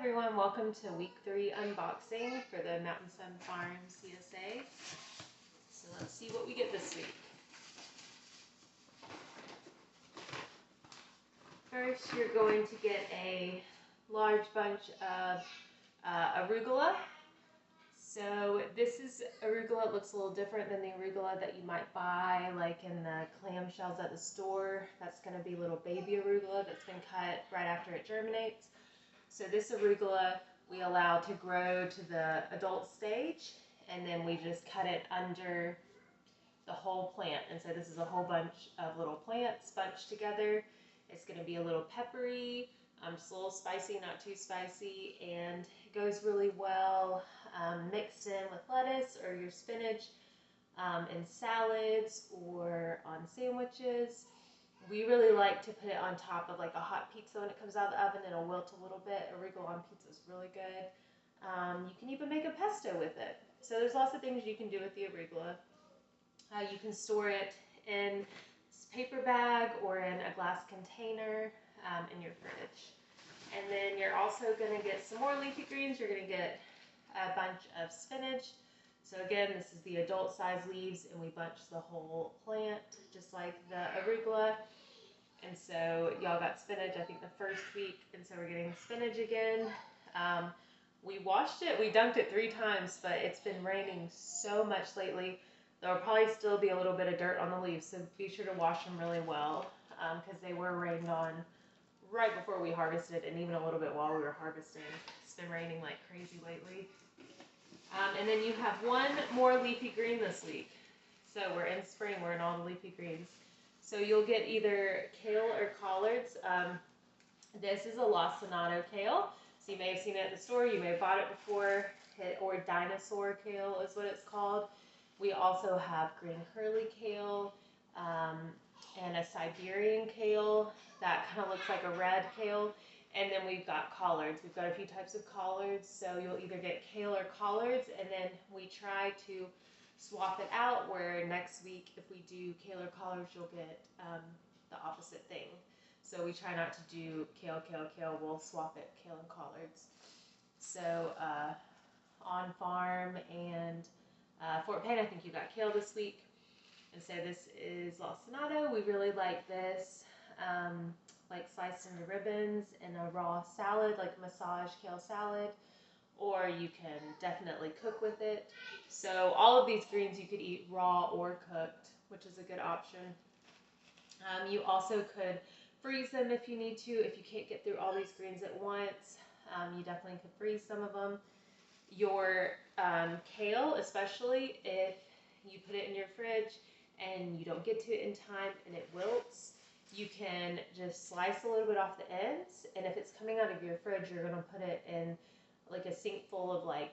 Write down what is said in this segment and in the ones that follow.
everyone, welcome to week 3 unboxing for the Mountain Sun Farm CSA. So let's see what we get this week. First, you're going to get a large bunch of arugula. So this is arugula. It looks a little different than the arugula that you might buy like in the clamshells at the store. That's going to be little baby arugula that's been cut right after it germinates. So this arugula we allow to grow to the adult stage, and then we just cut it under the whole plant. And so this is a whole bunch of little plants bunched together. It's going to be a little peppery, just a little spicy, not too spicy, and it goes really well mixed in with lettuce or your spinach in salads or on sandwiches. We really like to put it on top of like a hot pizza when it comes out of the oven. It'll wilt a little bit. Arugula on pizza is really good. You can even make a pesto with it. So there's lots of things you can do with the arugula. You can store it in a paper bag or in a glass container in your fridge. And then you're also going to get some more leafy greens. You're going to get a bunch of spinach. So again, this is the adult size leaves, and we bunch the whole plant just like the arugula. And so y'all got spinach, I think, the first week, and so we're getting spinach again. We washed it, we dunked it 3 times, but it's been raining so much lately. There will probably still be a little bit of dirt on the leaves, so be sure to wash them really well because they were rained on right before we harvested, and even a little bit while we were harvesting. It's been raining like crazy lately. And then you have one more leafy green this week. So we're in spring, we're in all the leafy greens. So you'll get either kale or collards. This is a lacinato kale. So you may have seen it at the store, you may have bought it before, or dinosaur kale is what it's called. We also have green curly kale and a Siberian kale that kind of looks like a red kale. And then we've got collards. We've got a few types of collards. So you'll either get kale or collards, and then we try to swap it out where next week if we do kale or collards, you'll get the opposite thing. So we try not to do kale, kale, kale. We'll swap it kale and collards. So on farm and Fort Payne, I think you got kale this week. And so this is lacinato. We really like this. Like sliced into ribbons in a raw salad, like massage kale salad, or you can definitely cook with it. So all of these greens you could eat raw or cooked, which is a good option. You also could freeze them if you need to. If you can't get through all these greens at once, you definitely could freeze some of them. Your kale, especially if you put it in your fridge and you don't get to it in time and it wilts, you can just slice a little bit off the ends, and if it's coming out of your fridge, you're going to put it in like a sink full of like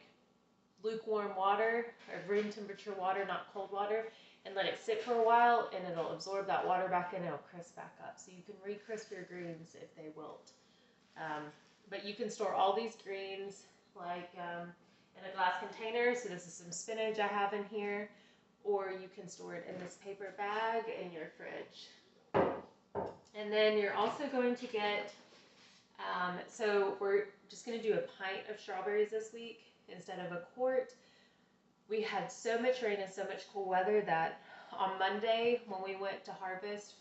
lukewarm water or room temperature water, not cold water, and let it sit for a while, and it'll absorb that water back in and it'll crisp back up. So you can re-crisp your greens if they wilt. But you can store all these greens like in a glass container. So this is some spinach I have in here, or you can store it in this paper bag in your fridge. And then you're also going to get, so we're just going to do a pint of strawberries this week instead of a quart. We had so much rain and so much cool weather that on Monday when we went to harvest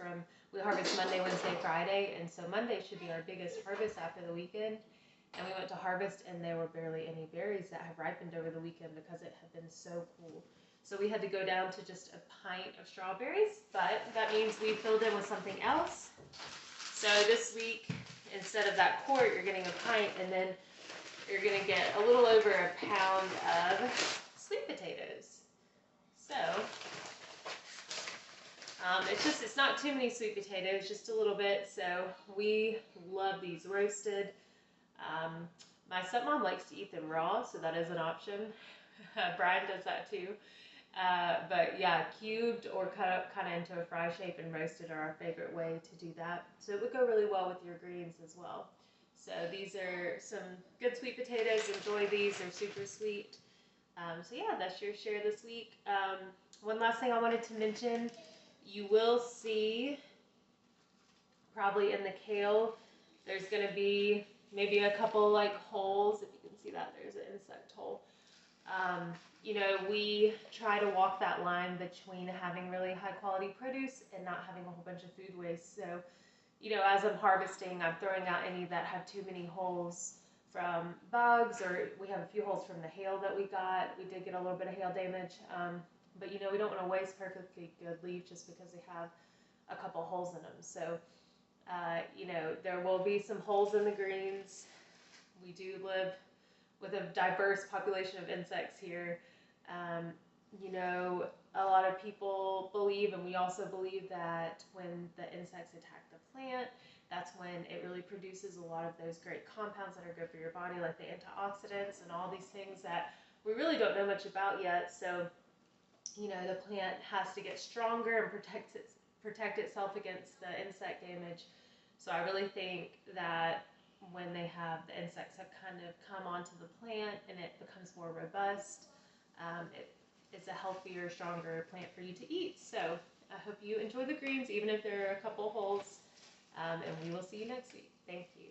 we harvest Monday, Wednesday, Friday, and so Monday should be our biggest harvest after the weekend. And we went to harvest and there were barely any berries that have ripened over the weekend because it had been so cool. So we had to go down to just a pint of strawberries, but that means we filled in with something else. So this week, instead of that quart, you're getting a pint, and then you're going to get a little over a pound of sweet potatoes. So it's not too many sweet potatoes, just a little bit. So we love these roasted. My stepmom likes to eat them raw, so that is an option. Brian does that too. But yeah, cubed or cut up kind of into a fry shape and roasted are our favorite way to do that. So it would go really well with your greens as well. So these are some good sweet potatoes. Enjoy these. They're super sweet. So yeah, that's your share this week. One last thing I wanted to mention. You will see probably in the kale, there's going to be maybe a couple like holes. If you can see that, there's an insect hole. You know, we try to walk that line between having really high quality produce and not having a whole bunch of food waste. So, you know, as I'm harvesting, I'm throwing out any that have too many holes from bugs, or we have a few holes from the hail that we got. We did get a little bit of hail damage, but you know, we don't want to waste perfectly good leaf just because they have a couple holes in them. So, you know, there will be some holes in the greens. We do live with a diverse population of insects here. You know, a lot of people believe, and we also believe, that when the insects attack the plant, that's when it really produces a lot of those great compounds that are good for your body, like the antioxidants and all these things that we really don't know much about yet. So, you know, the plant has to get stronger and protect itself against the insect damage. So I really think that when the insects have kind of come onto the plant and it becomes more robust, it's a healthier, stronger plant for you to eat. So I hope you enjoy the greens, even if there are a couple holes, and we will see you next week. Thank you.